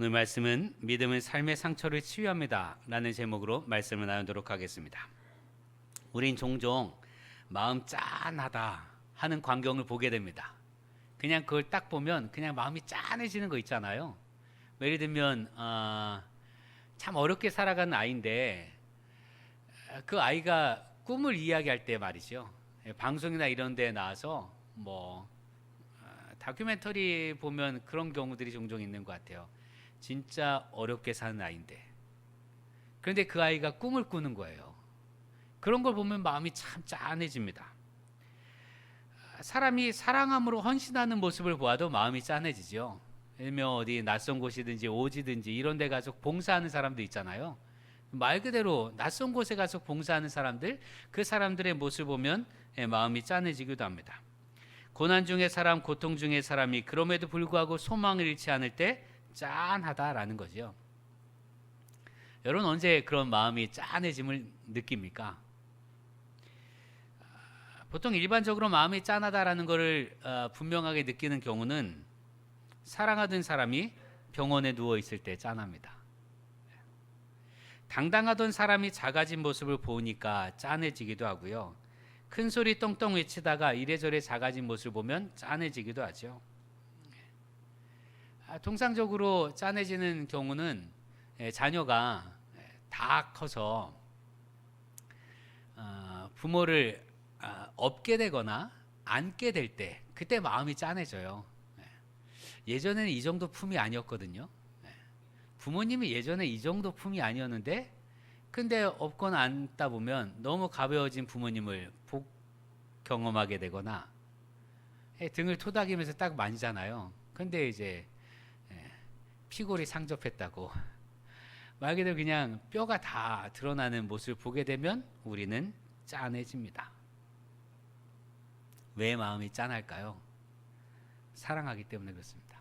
오늘 말씀은 믿음은 삶의 상처를 치유합니다 라는 제목으로 말씀을 나누도록 하겠습니다. 우린 종종 마음 짠하다 하는 광경을 보게 됩니다. 그냥 그걸 딱 보면 그냥 마음이 짠해지는 거 있잖아요. 예를 들면 참 어렵게 살아가는 아이인데 그 아이가 꿈을 이야기할 때 말이죠. 방송이나 이런 데 나와서 다큐멘터리 보면 그런 경우들이 종종 있는 것 같아요. 진짜 어렵게 사는 아이인데 그런데 그 아이가 꿈을 꾸는 거예요. 그런 걸 보면 마음이 참 짠해집니다. 사람이 사랑함으로 헌신하는 모습을 보아도 마음이 짠해지죠. 예를 들면 어디 낯선 곳이든지 오지든지 이런 데 가서 봉사하는 사람도 있잖아요. 말 그대로 낯선 곳에 가서 봉사하는 사람들, 그 사람들의 모습을 보면 마음이 짠해지기도 합니다. 고난 중의 사람, 고통 중의 사람이 그럼에도 불구하고 소망을 잃지 않을 때 짠하다라는 거죠. 여러분 언제 그런 마음이 짠해짐을 느낍니까? 보통 일반적으로 마음이 짠하다라는 것을 분명하게 느끼는 경우는 사랑하던 사람이 병원에 누워 있을 때 짠합니다. 당당하던 사람이 작아진 모습을 보니까 짠해지기도 하고요. 큰 소리 떵떵 외치다가 이래저래 작아진 모습을 보면 짠해지기도 하죠. 통상적으로 짠해지는 경우는 자녀가 다 커서 부모를 업게 되거나 안게 될 때 그때 마음이 짠해져요. 예전에는 이 정도 품이 아니었거든요. 부모님이 예전에 이 정도 품이 아니었는데 근데 업거나 안다 보면 너무 가벼워진 부모님을 경험하게 되거나 등을 토닥이면서 딱 만지잖아요. 근데 이제 피골이 상접했다고 말 그대로 그냥 뼈가 다 드러나는 모습을 보게 되면 우리는 짠해집니다. 왜 마음이 짠할까요? 사랑하기 때문에 그렇습니다.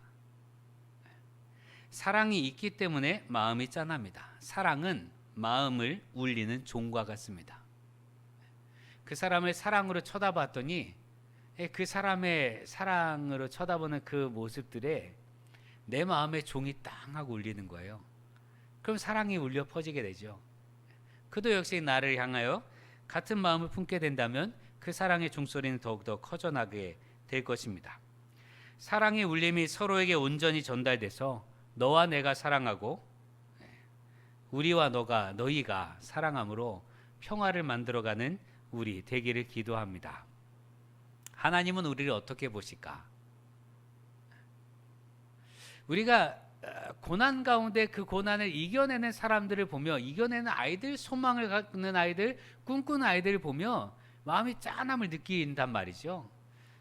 사랑이 있기 때문에 마음이 짠합니다. 사랑은 마음을 울리는 종과 같습니다. 그 사람을 사랑으로 쳐다봤더니 그 사람의 사랑으로 쳐다보는 그 모습들에 내 마음의 종이 땅 하고 울리는 거예요. 그럼 사랑이 울려 퍼지게 되죠. 그도 역시 나를 향하여 같은 마음을 품게 된다면 그 사랑의 종소리는 더욱더 커져나게 될 것입니다. 사랑의 울림이 서로에게 온전히 전달돼서 너와 내가 사랑하고 우리와 너희가 사랑함으로 평화를 만들어가는 우리 되기를 기도합니다. 하나님은 우리를 어떻게 보실까? 우리가 고난 가운데 그 고난을 이겨내는 사람들을 보며 이겨내는 아이들, 소망을 갖는 아이들, 꿈꾸는 아이들을 보며 마음이 짠함을 느낀단 말이죠.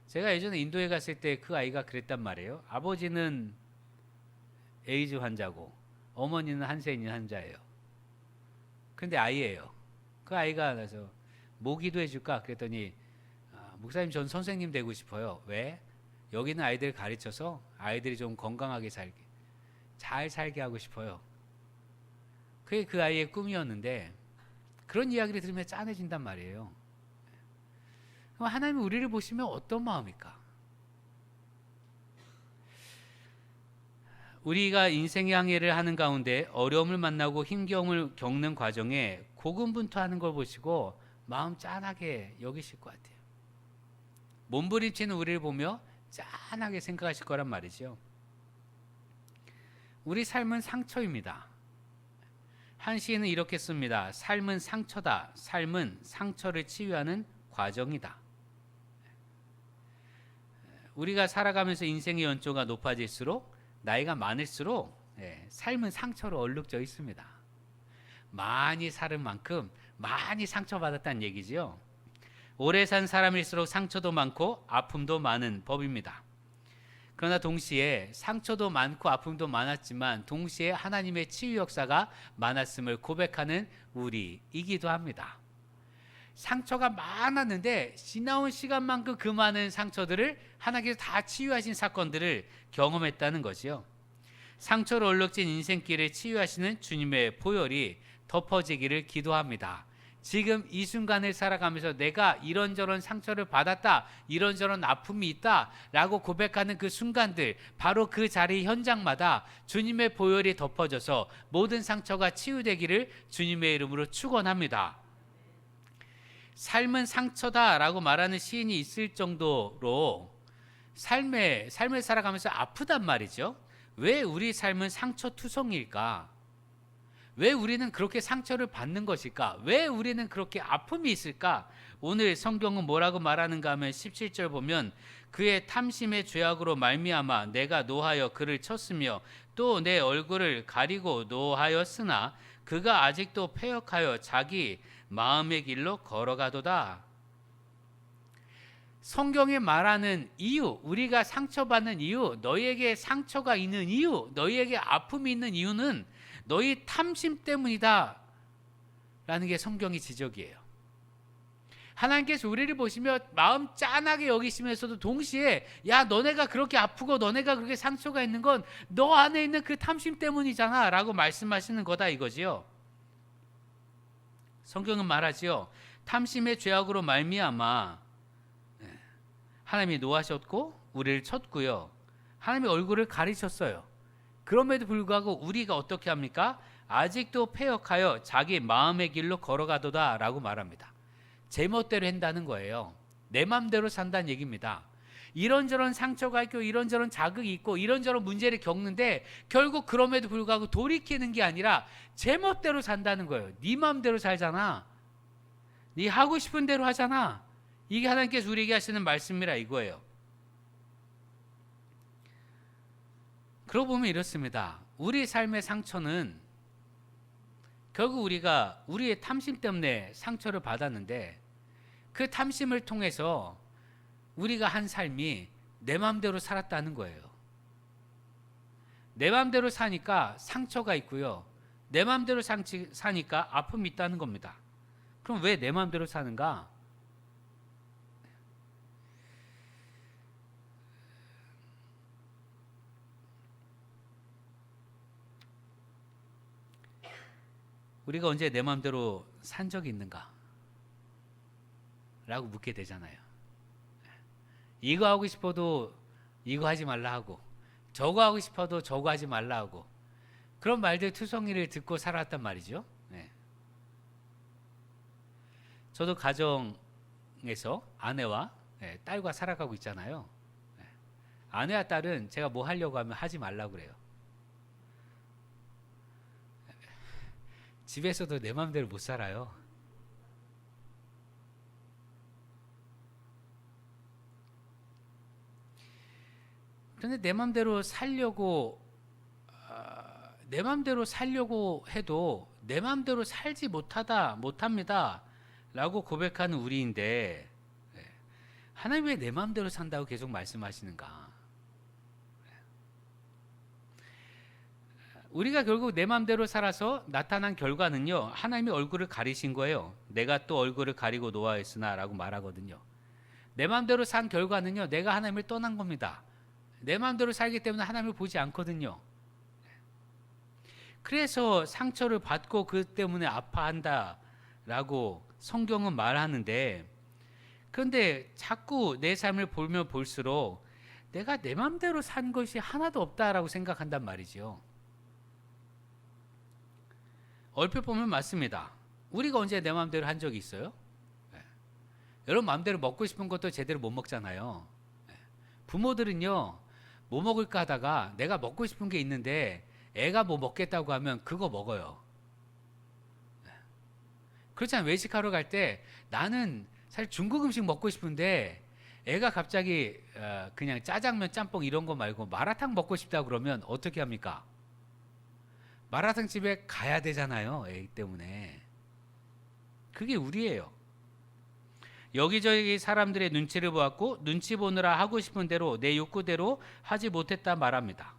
제가 예전에 인도에 갔을 때 그 아이가 그랬단 말이에요. 아버지는 에이즈 환자고 어머니는 한센인 환자예요. 근데 아이예요. 그 아이가 나서 뭐 기도해 줄까? 그랬더니 목사님 전 선생님 되고 싶어요. 왜? 여기는 아이들 가르쳐서 아이들이 좀 건강하게 잘 살게 하고 싶어요. 그게 그 아이의 꿈이었는데 그런 이야기를 들으면 짠해진단 말이에요. 그럼 하나님이 우리를 보시면 어떤 마음일까? 우리가 인생의 항해를 하는 가운데 어려움을 만나고 힘겨움을 겪는 과정에 고군분투하는 걸 보시고 마음 짠하게 여기실 것 같아요. 몸부림치는 우리를 보며 짠하게 생각하실 거란 말이죠. 우리 삶은 상처입니다. 한 시인은 이렇게 씁니다. 삶은 상처다. 삶은 상처를 치유하는 과정이다. 우리가 살아가면서 인생의 연초가 높아질수록 나이가 많을수록 삶은 상처로 얼룩져 있습니다. 많이 살은 만큼 많이 상처받았다는 얘기죠. 오래 산 사람일수록 상처도 많고 아픔도 많은 법입니다. 그러나 동시에 상처도 많고 아픔도 많았지만 동시에 하나님의 치유 역사가 많았음을 고백하는 우리이기도 합니다. 상처가 많았는데 지나온 시간만큼 그 많은 상처들을 하나님께서 다 치유하신 사건들을 경험했다는 거죠. 상처로 얼룩진 인생길을 치유하시는 주님의 보혈이 덮어지기를 기도합니다. 지금 이 순간을 살아가면서 내가 이런저런 상처를 받았다, 이런저런 아픔이 있다 라고 고백하는 그 순간들, 바로 그 자리 현장마다 주님의 보혈이 덮어져서 모든 상처가 치유되기를 주님의 이름으로 축원합니다. 삶은 상처다라고 말하는 시인이 있을 정도로 삶을 살아가면서 아프단 말이죠. 왜 우리 삶은 상처투성일까? 왜 우리는 그렇게 상처를 받는 것일까? 왜 우리는 그렇게 아픔이 있을까? 오늘 성경은 뭐라고 말하는가 하면 17절 보면 그의 탐심의 죄악으로 말미암아 내가 노하여 그를 쳤으며 또 내 얼굴을 가리고 노하였으나 그가 아직도 패역하여 자기 마음의 길로 걸어가도다. 성경에 말하는 이유, 우리가 상처받는 이유, 너희에게 상처가 있는 이유, 너희에게 아픔이 있는 이유는 너희 탐심 때문이다 라는 게 성경의 지적이에요. 하나님께서 우리를 보시며 마음 짠하게 여기시면서도 동시에 야, 너네가 그렇게 아프고 너네가 그렇게 상처가 있는 건 너 안에 있는 그 탐심 때문이잖아 라고 말씀하시는 거다 이거지요. 성경은 말하지요. 탐심의 죄악으로 말미암아 하나님이 노하셨고 우리를 쳤고요. 하나님의 얼굴을 가리셨어요. 그럼에도 불구하고 우리가 어떻게 합니까? 아직도 패역하여 자기 마음의 길로 걸어가도다 라고 말합니다. 제멋대로 한다는 거예요. 내 맘대로 산다는 얘기입니다. 이런저런 상처가 있고 이런저런 자극이 있고 이런저런 문제를 겪는데 결국 그럼에도 불구하고 돌이키는 게 아니라 제멋대로 산다는 거예요. 네 맘대로 살잖아. 네 하고 싶은 대로 하잖아. 이게 하나님께서 우리에게 하시는 말씀이라 이거예요. 그러고 보면 이렇습니다. 우리 삶의 상처는 결국 우리가 우리의 탐심 때문에 상처를 받았는데 그 탐심을 통해서 우리가 한 삶이 내 마음대로 살았다는 거예요. 내 마음대로 사니까 상처가 있고요. 내 마음대로 사니까 아픔이 있다는 겁니다. 그럼 왜 내 마음대로 사는가? 우리가 언제 내 마음대로 산 적이 있는가? 라고 묻게 되잖아요. 이거 하고 싶어도 이거 하지 말라 하고 저거 하고 싶어도 저거 하지 말라 하고 그런 말들 투성이를 듣고 살았단 말이죠. 네. 저도 가정에서 아내와 딸과 살아가고 있잖아요. 아내와 딸은 제가 뭐 하려고 하면 하지 말라고 그래요. 집에서도 내 마음대로 못 살아요. 그런데 내 마음대로 살려고 해도 내 마음대로 살지 못합니다 라고 고백하는 우리인데 하나님 왜 내 마음대로 산다고 계속 말씀하시는가? 우리가 결국 내 마음대로 살아서 나타난 결과는요, 하나님의 얼굴을 가리신 거예요. 내가 또 얼굴을 가리고 노하였으나 라고 말하거든요. 내 마음대로 산 결과는요, 내가 하나님을 떠난 겁니다. 내 마음대로 살기 때문에 하나님을 보지 않거든요. 그래서 상처를 받고 그 때문에 아파한다 라고 성경은 말하는데, 그런데 자꾸 내 삶을 보면 볼수록 내가 내 마음대로 산 것이 하나도 없다라고 생각한단 말이죠. 얼핏 보면 맞습니다. 우리가 언제 내 마음대로 한 적이 있어요? 여러분 마음대로 먹고 싶은 것도 제대로 못 먹잖아요. 부모들은요, 뭐 먹을까 하다가 내가 먹고 싶은 게 있는데 애가 뭐 먹겠다고 하면 그거 먹어요. 그렇잖아요. 외식하러 갈 때 나는 사실 중국 음식 먹고 싶은데 애가 갑자기 그냥 짜장면, 짬뽕 이런 거 말고 마라탕 먹고 싶다 그러면 어떻게 합니까? 마라탕 집에 가야 되잖아요. 애 때문에. 그게 우리예요. 여기저기 사람들의 눈치를 보았고 눈치 보느라 하고 싶은 대로 내 욕구대로 하지 못했다 말합니다.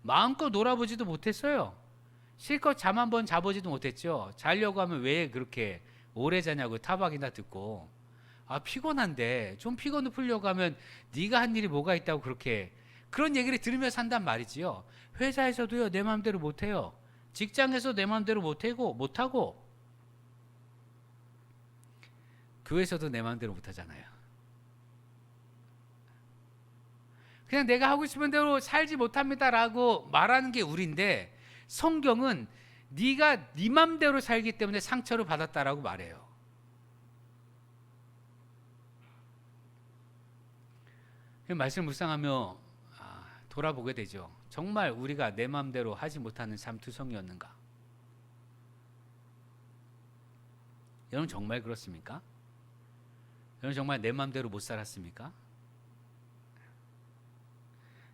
마음껏 놀아보지도 못했어요. 실컷 잠 한번 자보지도 못했죠. 자려고 하면 왜 그렇게 오래 자냐고 타박이나 듣고, 아 피곤한데 좀 피곤을 풀려고 하면 네가 한 일이 뭐가 있다고 그렇게 그런 얘기를 들으면서 한단 말이지요. 회사에서도요 내 마음대로 못해요. 직장에서 내 마음대로 못하고 교회에서도 내 마음대로 못 하잖아요. 그냥 내가 하고 싶은 대로 살지 못합니다라고 말하는 게 우리인데, 성경은 네가 네 맘대로 살기 때문에 상처를 받았다라고 말해요. 말씀을 묵상하며 돌아보게 되죠. 정말 우리가 내 맘대로 하지 못하는 삶투성이었는가? 여러분 정말 그렇습니까? 여러분 정말 내 맘대로 못 살았습니까?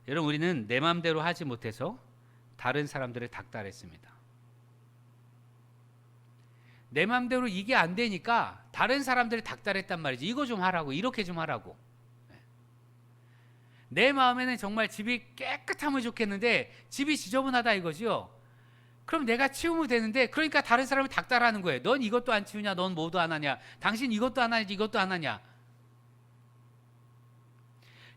여러분 우리는 내 맘대로 하지 못해서 다른 사람들을 닥달했습니다. 내 맘대로 이게 안 되니까 다른 사람들을 닥달했단 말이지. 이거 좀 하라고, 이렇게 좀 하라고. 내 마음에는 정말 집이 깨끗하면 좋겠는데 집이 지저분하다 이거죠. 그럼 내가 치우면 되는데, 그러니까 다른 사람을 닥달하는 거예요. 넌 이것도 안 치우냐, 넌 뭐도 안 하냐, 당신 이것도 안 하지, 이것도 안 하냐.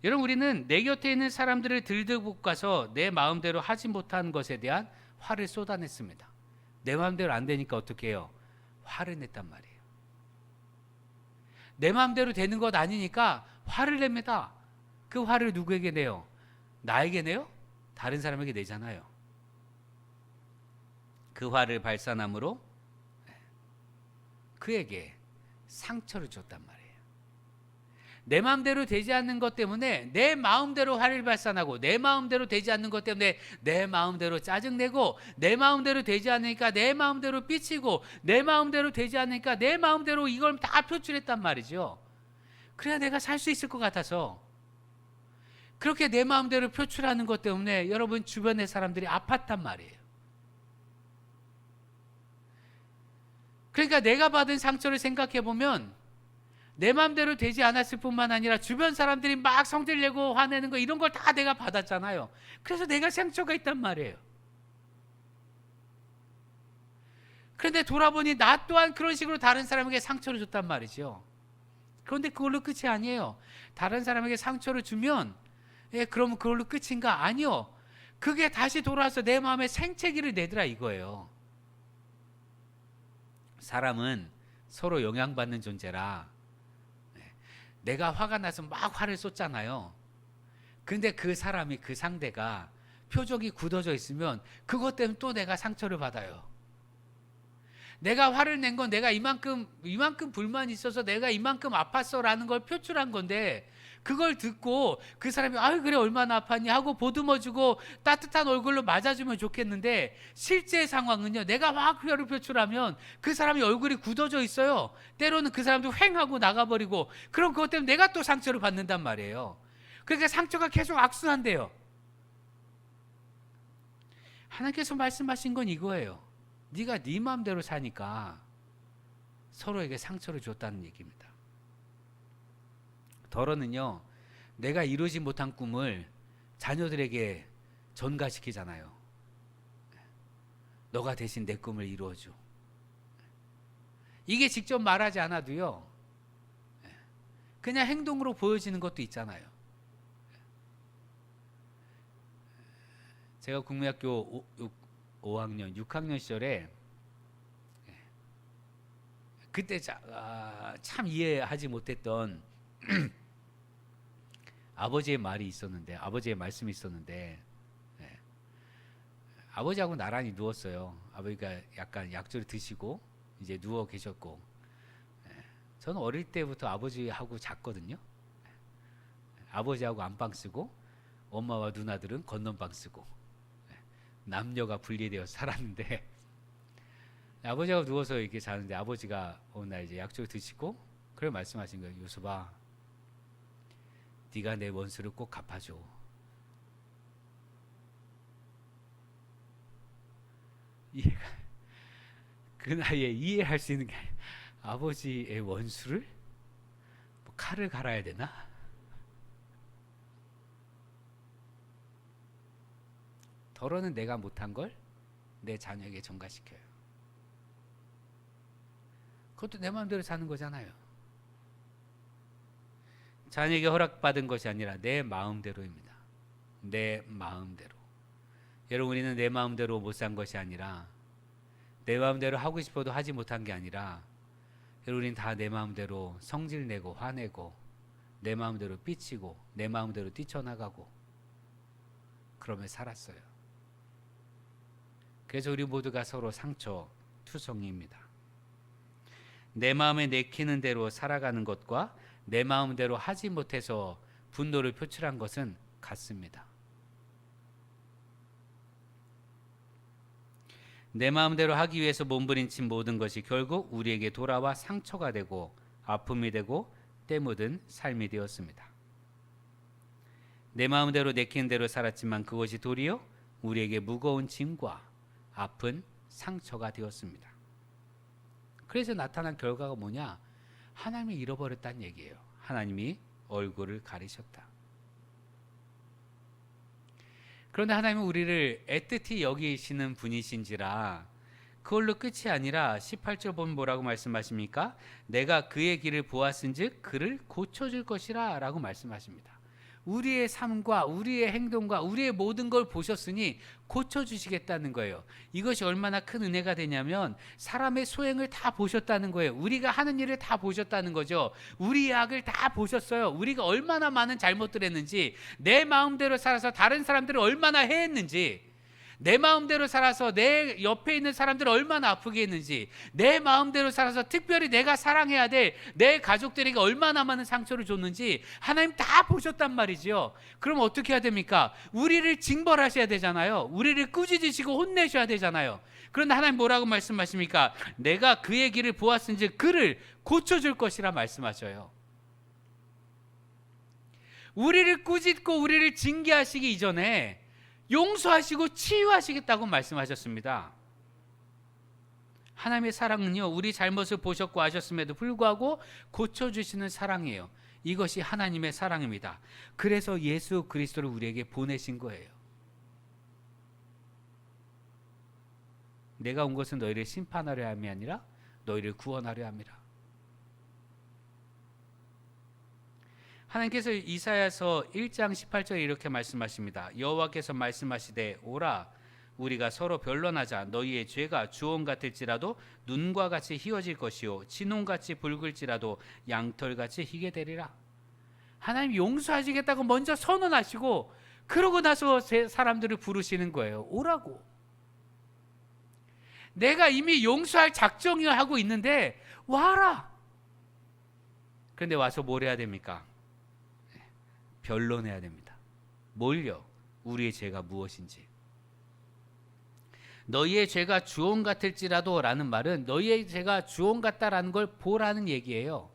여러분 우리는 내 곁에 있는 사람들을 들들볶아서 내 마음대로 하지 못한 것에 대한 화를 쏟아냈습니다. 내 마음대로 안 되니까 어떻게 해요? 화를 냈단 말이에요. 내 마음대로 되는 것 아니니까 화를 냅니다. 그 화를 누구에게 내요? 나에게 내요? 다른 사람에게 내잖아요. 그 화를 발산함으로 그에게 상처를 줬단 말이에요. 내 마음대로 되지 않는 것 때문에 내 마음대로 화를 발산하고, 내 마음대로 되지 않는 것 때문에 내 마음대로 짜증내고, 내 마음대로 되지 않으니까 내 마음대로 삐치고, 내 마음대로 되지 않으니까 내 마음대로 이걸 다 표출했단 말이죠. 그래야 내가 살 수 있을 것 같아서. 그렇게 내 마음대로 표출하는 것 때문에 여러분 주변의 사람들이 아팠단 말이에요. 그러니까 내가 받은 상처를 생각해 보면 내 마음대로 되지 않았을 뿐만 아니라 주변 사람들이 막 성질 내고 화내는 거, 이런 걸 다 내가 받았잖아요. 그래서 내가 상처가 있단 말이에요. 그런데 돌아보니 나 또한 그런 식으로 다른 사람에게 상처를 줬단 말이죠. 그런데 그걸로 끝이 아니에요. 다른 사람에게 상처를 주면 그러면 그걸로 끝인가? 아니요. 그게 다시 돌아와서 내 마음에 생채기를 내더라 이거예요. 사람은 서로 영향받는 존재라, 내가 화가 나서 막 화를 쏟잖아요. 근데 그 사람이, 그 상대가 표정이 굳어져 있으면 그것 때문에 또 내가 상처를 받아요. 내가 화를 낸 건 내가 이만큼 불만이 있어서 내가 이만큼 아팠어라는 걸 표출한 건데, 그걸 듣고 그 사람이 아유 그래 얼마나 아팠니 하고 보듬어주고 따뜻한 얼굴로 맞아주면 좋겠는데, 실제 상황은요, 내가 막 혀를 표출하면 그 사람이 얼굴이 굳어져 있어요. 때로는 그 사람도 휑하고 나가버리고, 그럼 그것 때문에 내가 또 상처를 받는단 말이에요. 그러니까 상처가 계속 악순환돼요. 하나님께서 말씀하신 건 이거예요. 네가 네 마음대로 사니까 서로에게 상처를 줬다는 얘기입니다. 더러는요, 내가 이루지 못한 꿈을 자녀들에게 전가시키잖아요. 너가 대신 내 꿈을 이루어줘. 이게 직접 말하지 않아도요, 그냥 행동으로 보여지는 것도 있잖아요. 제가 국민학교 5학년, 6학년 시절에 그때 참 이해하지 못했던 아버지의 말이 있었는데, 아버지의 말씀이 있었는데, 아버지하고 나란히 누웠어요. 아버지가 약간 약주를 드시고 이제 누워 계셨고, 저는 어릴 때부터 아버지하고 잤거든요. 아버지하고 안방 쓰고 엄마와 누나들은 건넌방 쓰고 남녀가 분리되어 살았는데, 아버지하고 누워서 이렇게 자는데 아버지가 어느 날 이제 약주를 드시고 그래 말씀하신 거예요. 요셉아, 네가 내 원수를 꼭 갚아줘. 이해가, 그 나이에 이해할 수 있는 게 아버지의 원수를 뭐 칼을 갈아야 되나? 더러는 내가 못한 걸 내 자녀에게 전가시켜요. 그것도 내 마음대로 사는 거잖아요. 자녀에게 허락받은 것이 아니라 내 마음대로입니다. 내 마음대로. 여러분, 우리는 내 마음대로 못 산 것이 아니라, 내 마음대로 하고 싶어도 하지 못한 게 아니라, 우린 다 내 마음대로 성질내고 화내고 내 마음대로 삐치고 내 마음대로 뛰쳐나가고 그러며 살았어요. 그래서 우리 모두가 서로 상처 투성이입니다. 내 마음에 내키는 대로 살아가는 것과 내 마음대로 하지 못해서 분노를 표출한 것은 같습니다. 내 마음대로 하기 위해서 몸부림친 모든 것이 결국 우리에게 돌아와 상처가 되고 아픔이 되고 때 묻은 삶이 되었습니다. 내 마음대로 내키는 대로 살았지만 그것이 도리어 우리에게 무거운 짐과 아픈 상처가 되었습니다. 그래서 나타난 결과가 뭐냐? 하나님을 잃어버렸다는 얘기예요. 하나님이 얼굴을 가리셨다. 그런데 하나님은 우리를 애틋히 여기시는 분이신지라 그걸로 끝이 아니라 18절 보면 뭐라고 말씀하십니까? 내가 그의 길을 보았은즉 그를 고쳐줄 것이라 라고 말씀하십니다. 우리의 삶과 우리의 행동과 우리의 모든 걸 보셨으니 고쳐주시겠다는 거예요. 이것이 얼마나 큰 은혜가 되냐면 사람의 소행을 다 보셨다는 거예요. 우리가 하는 일을 다 보셨다는 거죠. 우리의 악을 다 보셨어요. 우리가 얼마나 많은 잘못들 했는지, 내 마음대로 살아서 다른 사람들을 얼마나 해했는지, 내 마음대로 살아서 내 옆에 있는 사람들을 얼마나 아프게 했는지, 내 마음대로 살아서 특별히 내가 사랑해야 될 내 가족들에게 얼마나 많은 상처를 줬는지 하나님 다 보셨단 말이죠. 그럼 어떻게 해야 됩니까? 우리를 징벌하셔야 되잖아요. 우리를 꾸짖으시고 혼내셔야 되잖아요. 그런데 하나님 뭐라고 말씀하십니까? 내가 그의 길을 보았은즉 그를 고쳐줄 것이라 말씀하셔요. 우리를 꾸짖고 우리를 징계하시기 이전에 용서하시고 치유하시겠다고 말씀하셨습니다. 하나님의 사랑은요, 우리 잘못을 보셨고 아셨음에도 불구하고 고쳐주시는 사랑이에요. 이것이 하나님의 사랑입니다. 그래서 예수 그리스도를 우리에게 보내신 거예요. 내가 온 것은 너희를 심판하려 함이 아니라 너희를 구원하려 함이라. 하나님께서 이사야서 1장 18절에 이렇게 말씀하십니다. 여호와께서 말씀하시되 오라 우리가 서로 변론하자. 너희의 죄가 주홍 같을지라도 눈과 같이 희어질 것이요 진홍같이 붉을지라도 양털같이 희게 되리라. 하나님 용서하시겠다고 먼저 선언하시고 그러고 나서 사람들을 부르시는 거예요. 오라고. 내가 이미 용서할 작정을 하고 있는데 와라. 그런데 와서 뭘 해야 됩니까? 변론해야 됩니다. 뭘요? 우리의 죄가 무엇인지. 너희의 죄가 주홍 같을지라도 라는 말은 너희의 죄가 주홍 같다라는 걸 보라는 얘기예요.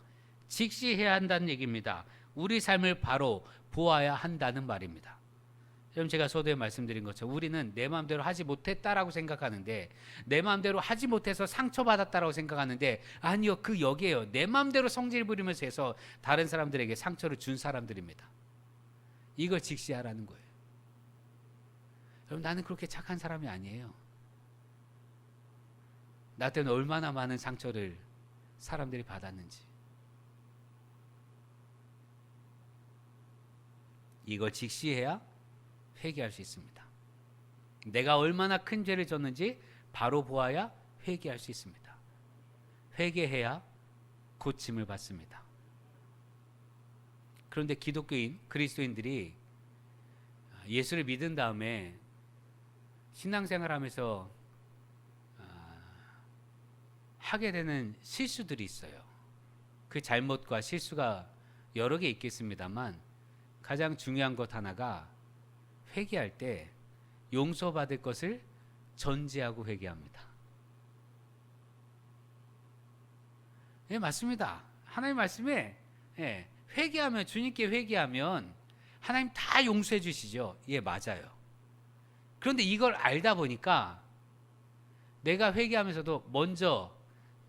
직시해야 한다는 얘기입니다. 우리 삶을 바로 보아야 한다는 말입니다. 여러분, 제가 서두에 말씀드린 것처럼 우리는 내 마음대로 하지 못했다라고 생각하는데, 내 마음대로 하지 못해서 상처받았다라고 생각하는데, 아니요, 그 여기에요. 내 마음대로 성질 부리면서 해서 다른 사람들에게 상처를 준 사람들입니다. 이걸 직시하라는 거예요. 여러분, 나는 그렇게 착한 사람이 아니에요. 나 때문에 얼마나 많은 상처를 사람들이 받았는지. 이걸 직시해야 회개할 수 있습니다. 내가 얼마나 큰 죄를 졌는지 바로 보아야 회개할 수 있습니다. 회개해야 고침을 받습니다. 그런데 기독교인, 그리스도인들이 예수를 믿은 다음에 신앙생활하면서 하게 되는 실수들이 있어요. 그 잘못과 실수가 여러 개 있겠습니다만 가장 중요한 것 하나가 회개할 때 용서받을 것을 전제하고 회개합니다. 예, 맞습니다. 하나님 말씀에 회개하면, 주님께 회개하면 하나님 다 용서해 주시죠. 예, 맞아요. 그런데 이걸 알다 보니까 내가 회개하면서도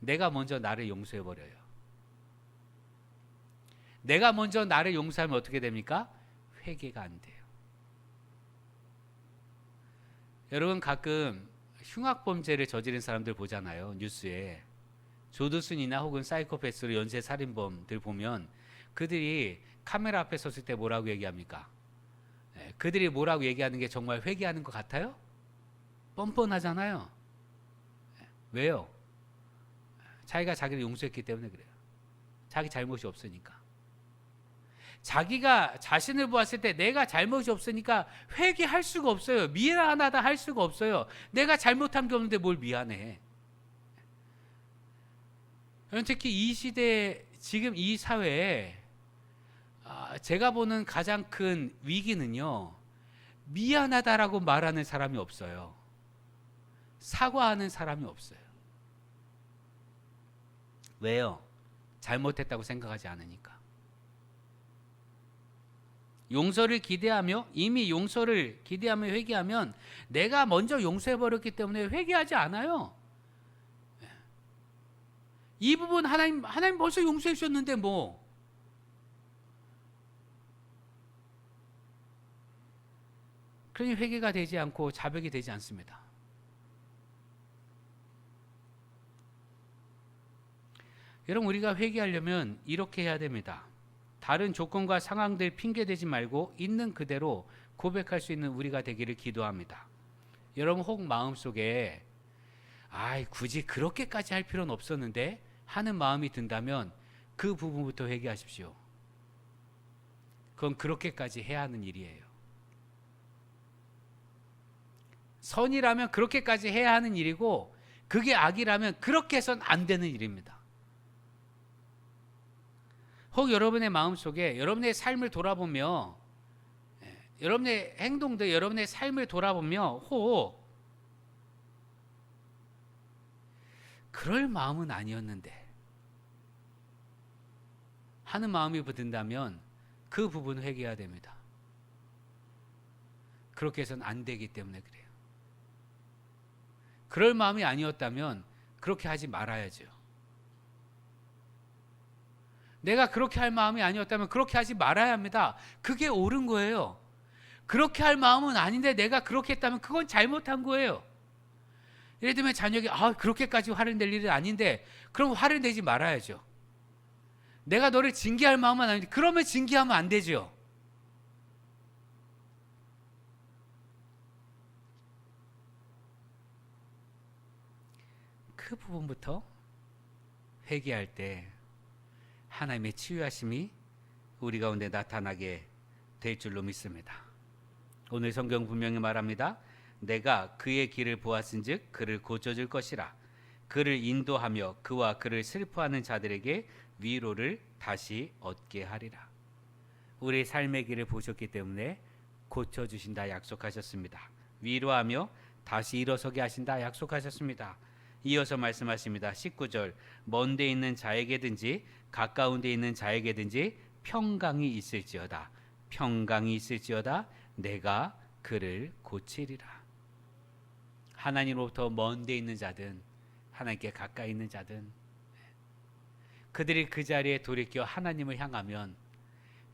내가 먼저 나를 용서해 버려요. 내가 먼저 나를 용서하면 어떻게 됩니까? 회개가 안 돼요. 여러분, 가끔 흉악범죄를 저지른 사람들 보잖아요. 뉴스에. 조두순이나 혹은 사이코패스로 연쇄 살인범들 보면 그들이 카메라 앞에 섰을 때 뭐라고 얘기합니까? 그들이 뭐라고 얘기하는 게 정말 회개하는 것 같아요? 뻔뻔하잖아요. 왜요? 자기가 자기를 용서했기 때문에 그래요. 자기 잘못이 없으니까. 자기가 자신을 보았을 때 내가 잘못이 없으니까 회개할 수가 없어요. 미안하다 할 수가 없어요. 내가 잘못한 게 없는데 뭘 미안해. 특히 이 시대, 지금 이 사회에 제가 보는 가장 큰 위기는요, 미안하다라고 말하는 사람이 없어요. 사과하는 사람이 없어요. 왜요? 잘못했다고 생각하지 않으니까. 용서를 기대하며, 이미 용서를 기대하며 회개하면 내가 먼저 용서해버렸기 때문에 회개하지 않아요. 이 부분 하나님 벌써 용서해 주셨는데 뭐. 그러니 회개가 되지 않고 자백이 되지 않습니다. 여러분, 우리가 회개하려면 이렇게 해야 됩니다. 다른 조건과 상황들 핑계대지 말고 있는 그대로 고백할 수 있는 우리가 되기를 기도합니다. 여러분, 혹 마음속에 굳이 그렇게까지 할 필요는 없었는데 하는 마음이 든다면 그 부분부터 회개하십시오. 그건 그렇게까지 해야 하는 일이에요. 선이라면 그렇게까지 해야 하는 일이고, 그게 악이라면 그렇게 해서는 안 되는 일입니다. 혹 여러분의 마음속에 여러분의 삶을 돌아보며, 여러분의 행동들, 여러분의 삶을 돌아보며 혹 그럴 마음은 아니었는데 하는 마음이 든다면 그 부분 회개해야 됩니다. 그렇게 해서는 안 되기 때문에 그래요. 그럴 마음이 아니었다면 그렇게 하지 말아야죠. 내가 그렇게 할 마음이 아니었다면 그렇게 하지 말아야 합니다. 그게 옳은 거예요. 그렇게 할 마음은 아닌데 내가 그렇게 했다면 그건 잘못한 거예요. 예를 들면 자녀에게 그렇게까지 화를 낼 일은 아닌데, 그럼 화를 내지 말아야죠. 내가 너를 징계할 마음은 아닌데 그러면 징계하면 안 되죠. 그 부분부터 회개할 때 하나님의 치유하심이 우리 가운데 나타나게 될 줄로 믿습니다. 오늘 성경 분명히 말합니다. 내가 그의 길을 보았은즉 그를 고쳐줄 것이라. 그를 인도하며 그와 그를 슬퍼하는 자들에게 위로를 다시 얻게 하리라. 우리 삶의 길을 보셨기 때문에 고쳐주신다 약속하셨습니다. 위로하며 다시 일어서게 하신다 약속하셨습니다. 이어서 말씀하십니다. 19절, 먼 데 있는 자에게든지 가까운 데 있는 자에게든지 평강이 있을지어다. 평강이 있을지어다. 내가 그를 고치리라. 하나님으로부터 먼 데 있는 자든 하나님께 가까이 있는 자든 그들이 그 자리에 돌이켜 하나님을 향하면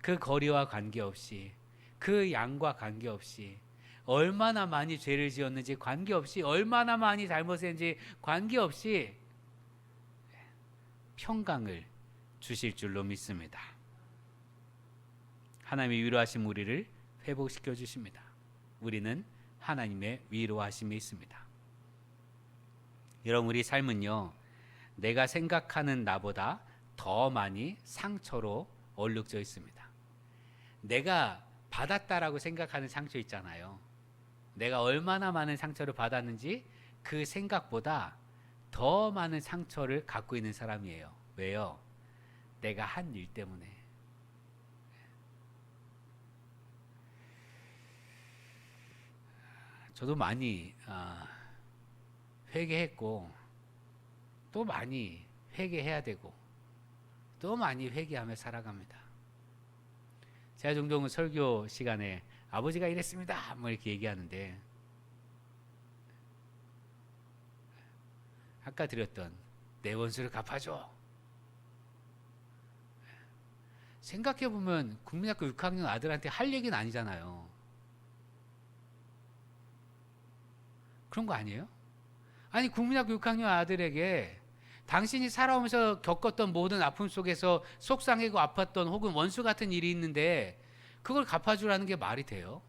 그 거리와 관계없이, 그 양과 관계없이, 얼마나 많이 죄를 지었는지 관계없이, 얼마나 많이 잘못했는지 관계없이 평강을 주실 줄로 믿습니다. 하나님의 위로하심 우리를 회복시켜 주십니다. 우리는 하나님의 위로하심이 있습니다. 여러분, 우리 삶은요, 내가 생각하는 나보다 더 많이 상처로 얼룩져 있습니다. 내가 받았다라고 생각하는 상처 있잖아요. 내가 얼마나 많은 상처를 받았는지 그 생각보다 더 많은 상처를 갖고 있는 사람이에요. 왜요? 내가 한 일 때문에. 저도 많이 회개했고, 또 많이 회개해야 되고, 또 많이 회개하며 살아갑니다. 제가 종종 설교 시간에 아버지가 이랬습니다 뭐 이렇게 얘기하는데, 아까 드렸던 내 원수를 갚아줘. 생각해보면 국민학교 6학년 아들한테 할 얘기는 아니잖아요. 그런 거 아니에요? 아니, 국민학교 6학년 아들에게 당신이 살아오면서 겪었던 모든 아픔 속에서 속상하고 아팠던 혹은 원수 같은 일이 있는데 그걸 갚아주라는 게 말이 돼요?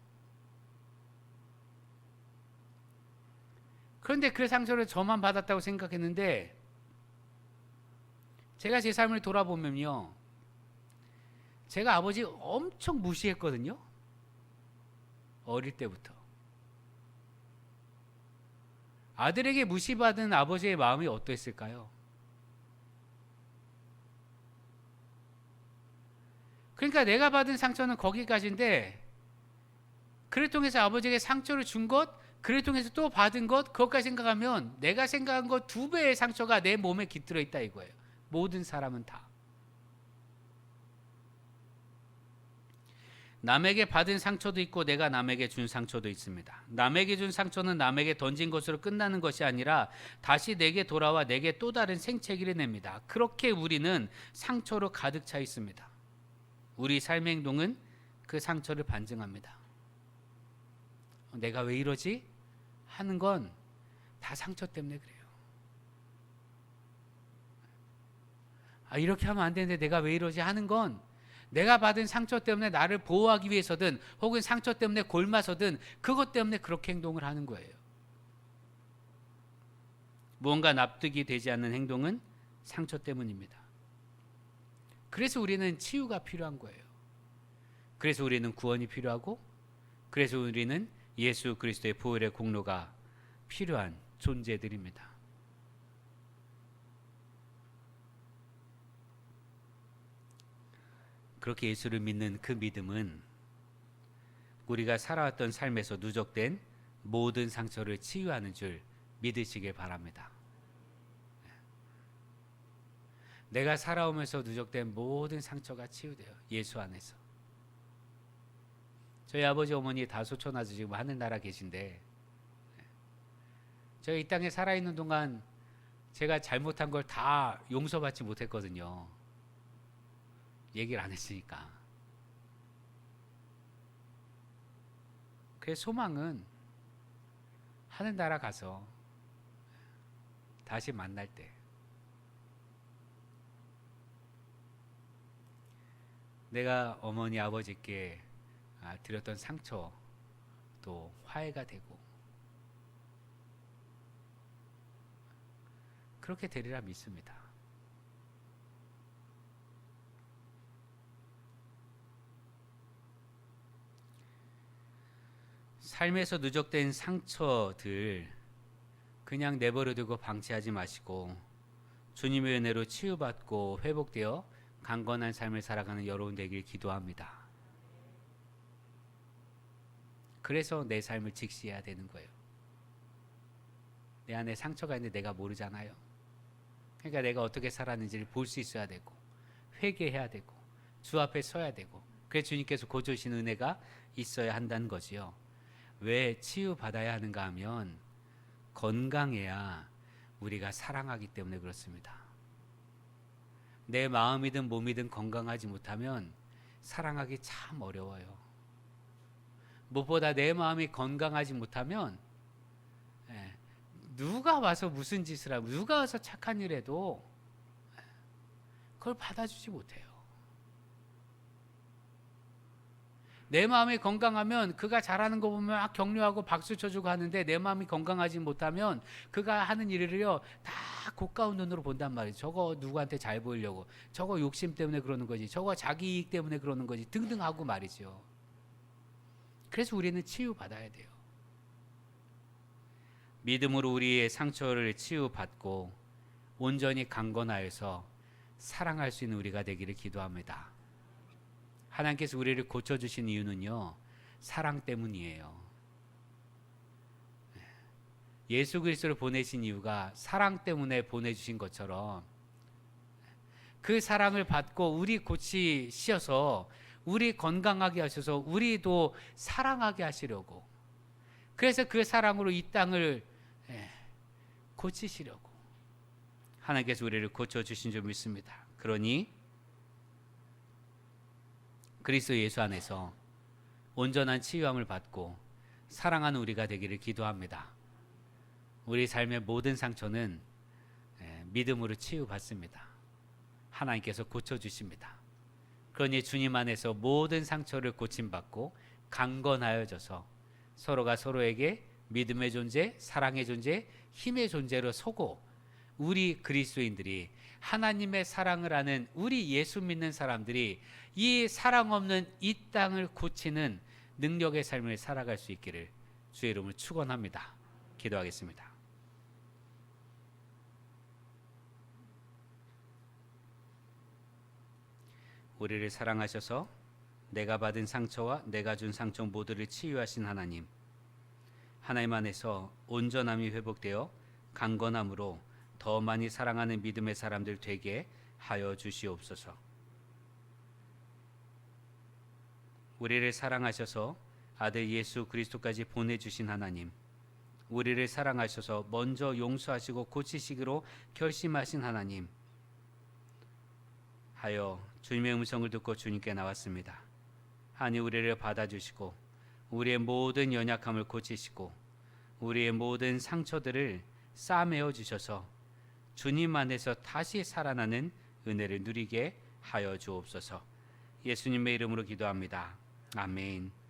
그런데 그 상처를 저만 받았다고 생각했는데 제가 제 삶을 돌아보면요, 제가 아버지 엄청 무시했거든요. 어릴 때부터. 아들에게 무시받은 아버지의 마음이 어땠을까요? 그러니까 내가 받은 상처는 거기까지인데, 그를 통해서 아버지에게 상처를 준 것, 그를 통해서 또 받은 것, 그것까지 생각하면 내가 생각한 것 2배의 상처가 내 몸에 깃들어 있다 이거예요. 모든 사람은 다. 남에게 받은 상처도 있고 내가 남에게 준 상처도 있습니다. 남에게 준 상처는 남에게 던진 것으로 끝나는 것이 아니라 다시 내게 돌아와 내게 또 다른 생채기를 냅니다. 그렇게 우리는 상처로 가득 차 있습니다. 우리 삶의 행동은 그 상처를 반증합니다. 내가 왜 이러지? 하는 건 다 상처 때문에 그래요. 이렇게 하면 안 되는데 내가 왜 이러지? 하는 건 내가 받은 상처 때문에 나를 보호하기 위해서든 혹은 상처 때문에 골마서든 그것 때문에 그렇게 행동을 하는 거예요. 무언가 납득이 되지 않는 행동은 상처 때문입니다. 그래서 우리는 치유가 필요한 거예요. 그래서 우리는 구원이 필요하고, 그래서 우리는 예수 그리스도의 보혈의 공로가 필요한 존재들입니다. 그렇게 예수를 믿는 그 믿음은 우리가 살아왔던 삶에서 누적된 모든 상처를 치유하는 줄 믿으시길 바랍니다. 내가 살아오면서 누적된 모든 상처가 치유돼요. 예수 안에서. 저희 아버지 어머니 다 소천하셔서 지금 하늘나라 계신데, 제가 이 땅에 살아있는 동안 제가 잘못한 걸 다 용서받지 못했거든요. 얘기를 안 했으니까. 그래서 소망은 하늘나라 가서 다시 만날 때 내가 어머니 아버지께 드렸던 상처 또 화해가 되고 그렇게 되리라 믿습니다. 삶에서 누적된 상처들 그냥 내버려 두고 방치하지 마시고 주님의 은혜로 치유받고 회복되어 강건한 삶을 살아가는 여러분 되길 기도합니다. 그래서 내 삶을 직시해야 되는 거예요. 내 안에 상처가 있는데 내가 모르잖아요. 그러니까 내가 어떻게 살았는지를 볼 수 있어야 되고 회개해야 되고 주 앞에 서야 되고, 그래서 주님께서 고쳐주신 은혜가 있어야 한다는 거지요. 왜 치유받아야 하는가 하면 건강해야 우리가 사랑하기 때문에 그렇습니다. 내 마음이든 몸이든 건강하지 못하면 사랑하기 참 어려워요. 무엇보다 내 마음이 건강하지 못하면 누가 와서 무슨 짓을 하고 누가 와서 착한 일 해도 그걸 받아주지 못해요. 내 마음이 건강하면 그가 잘하는 거 보면 막 격려하고 박수 쳐주고 하는데, 내 마음이 건강하지 못하면 그가 하는 일을요 다 고가운 눈으로 본단 말이에요. 저거 누구한테 잘 보이려고, 저거 욕심 때문에 그러는 거지, 저거 자기 이익 때문에 그러는 거지 등등 하고 말이죠. 그래서 우리는 치유받아야 돼요. 믿음으로 우리의 상처를 치유받고 온전히 강건하여서 사랑할 수 있는 우리가 되기를 기도합니다. 하나님께서 우리를 고쳐주신 이유는요, 사랑 때문이에요. 예수 그리스도를 보내신 이유가 사랑 때문에 보내주신 것처럼 그 사랑을 받고 우리 고치셔서 우리 건강하게 하셔서 우리도 사랑하게 하시려고, 그래서 그 사랑으로 이 땅을 고치시려고 하나님께서 우리를 고쳐주신 줄 믿습니다. 그러니 그리스도 예수 안에서 온전한 치유함을 받고 사랑하는 우리가 되기를 기도합니다. 우리 삶의 모든 상처는 믿음으로 치유받습니다. 하나님께서 고쳐주십니다. 그러니 주님 안에서 모든 상처를 고침받고 강건하여져서 서로가 서로에게 믿음의 존재, 사랑의 존재, 힘의 존재로 서고 우리 그리스도인들이, 하나님의 사랑을 아는 우리 예수 믿는 사람들이 이 사랑 없는 이 땅을 고치는 능력의 삶을 살아갈 수 있기를 주의 이름으로 축원합니다. 기도하겠습니다. 우리를 사랑하셔서 내가 받은 상처와 내가 준 상처 모두를 치유하신 하나님, 하나님 안에서 온전함이 회복되어 강건함으로 더 많이 사랑하는 믿음의 사람들 되게 하여 주시옵소서. 우리를 사랑하셔서 아들 예수 그리스도까지 보내주신 하나님, 우리를 사랑하셔서 먼저 용서하시고 고치시기로 결심하신 하나님 하여 주님의 음성을 듣고 주님께 나왔습니다. 하니 우리를 받아주시고 우리의 모든 연약함을 고치시고 우리의 모든 상처들을 싸매어 주셔서 주님 안에서 다시 살아나는 은혜를 누리게 하여 주옵소서. 예수님의 이름으로 기도합니다. 아멘.